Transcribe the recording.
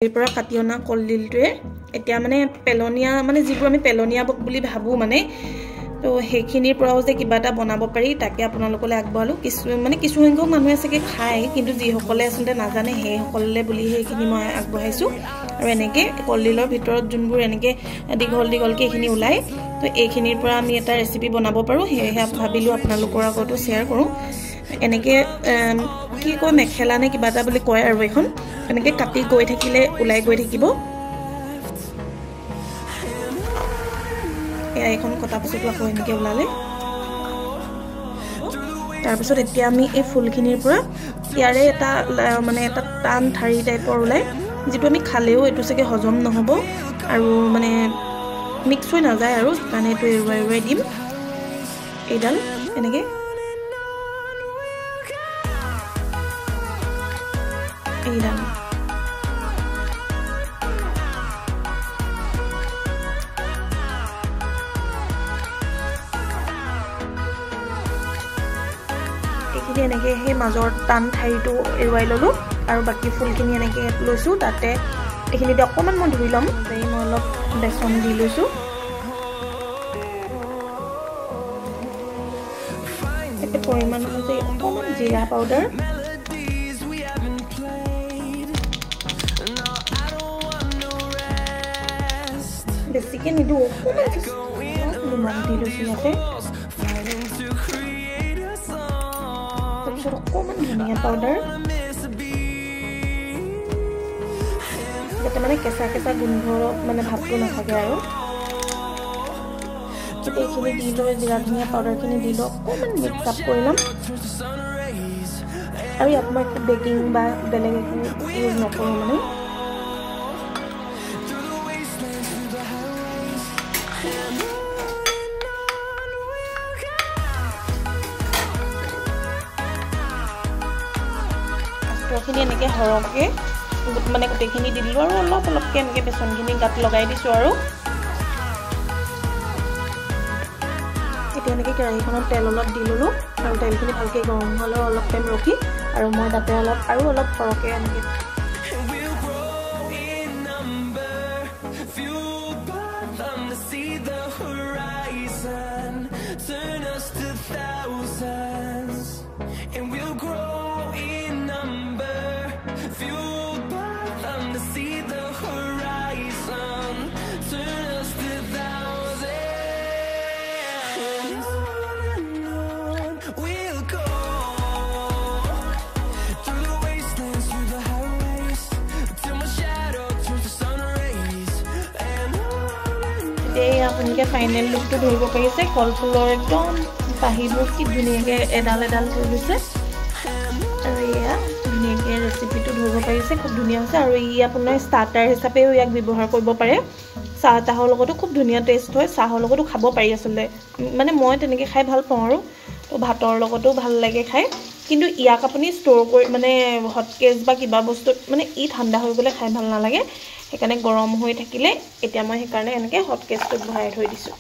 এই পৰা কাটি অনা কলডিলটোৱে এতিয়া মানে পেলনিয়া মানে যিবোৰ আমি পেলনিয়া বুলি ভাবো মানে তো হেখিনিৰ পৰাও যে কিবা এটা বনাব পাৰি তাকে আপোনালোকলৈ আগবঢ়ালো কিছু সংখ্যক মানুহে চাগে খায় কিন্তু যিসকলে আসলে নাজানে সেইসকললে বুলি হেখিনি মই আগবঢ়াইছো আৰু এনেকে কলডিলৰ ভিতৰত যোনবোৰ এনেকে দীঘলকে এখিনি ওলাই তো এইখিনিৰ পৰা আমি এটা ৰেচিপি বনাব পাৰো হেহে ভাবিলো আপোনালোকৰ আগতো শেয়াৰ কৰো এনেকে কি কয় মেখেলা নে কিবা এটা বুলি কয় আৰু এখন এনেকে কাটি গৈ থাকিলে উলাই গৈ থাকিব এখন কটা পিছতো আকৌ এনেকে উলালে তাৰ পিছত এতিয়া আমি এই ফুলখিনিৰ পৰা ইয়াৰে এটা মানে এটা টান ঠাৰি টাইপৰ উলাই যেটো আমি খালেও এটো সকে হজম নহব আৰু মানে মিক্স হৈ নাযায় আৰু কাৰণে এটো এৰুৱাই দিম এইডাল এনেকে এইডাল এনেকে হে মাজৰ টান ঠাইটো এৰুৱাই ললো আৰু বাকি ফুলখিনি এনেকে লৈছো তাতে এখিনিতে অকমান মই ধুই লম মই অলপ বেসন দি লৈছো এতে পৰিমাণ অনুযায়ী অকমান জিৰা পাউডাৰ বেছিকে নিদু অকমান দি লৈছো ইয়াতে ধনিয়া পাউডাৰ যাতে মানে কেঁচা গোন্ধ মানে ভাবটো নাথাকে আৰু এইখিনি দি লৈ জিৰা ধনিয়া পাউডাৰখিনি দি লৈ অকমান মিক্স আপ কৰি ল'ম আৰু ইয়াত মই বেকিং বা বেলেগ একো ইউজ নকৰোঁ মানে খিনি এনেকে হৰকে মানে গোটেইখিনি দি দিলো আৰু অলপকে এনেকে বেসনখিনি গাত লগাই দিছো আৰু এতিয়া এনেকে কেৰাহীখনত তেল অলপ দি ললো আৰু তেলখিনি ভালকে গৰম হ'লে অলপ টাইম ৰখি আৰু মই তাতে অলপ হৰকে এনেকে আপোনালোকে ফাইনেল লুকটো ধৰিব পাৰিছে কলফুলৰ একদম পাহিবোৰ কি ধুনীয়াকে এডাল হৈ গৈছে আৰু ইয়া ধুনীয়াকে ৰেচিপিটো ধৰিব পাৰিছে খুব ধুনীয়া হৈছে আৰু ই আপোনাৰ ষ্টাৰ্টাৰ হিচাপেও ইয়াক ব্যৱহাৰ কৰিব পাৰে চাহ তাহৰ লগতো খুব ধুনীয়া টেষ্ট হয় চাহৰ লগতো খাব পাৰি আসলে মানে মই তেনেকে খাই ভাল পাওঁ আৰু তো ভাতৰ লগতো ভাল লাগে খাই কিন্তু ইয়াক আপুনি ষ্ট'ৰ কৰি মানে হট কেছ বা কিবা বস্তু মানে ই ঠাণ্ডা হৈ গলে খাই ভাল নালাগে সেইকাৰণে গৰম হৈ থাকিলে এতিয়া মই সেইকাৰণে এনেকে হট কেছটো ভৰাই থৈ দিছো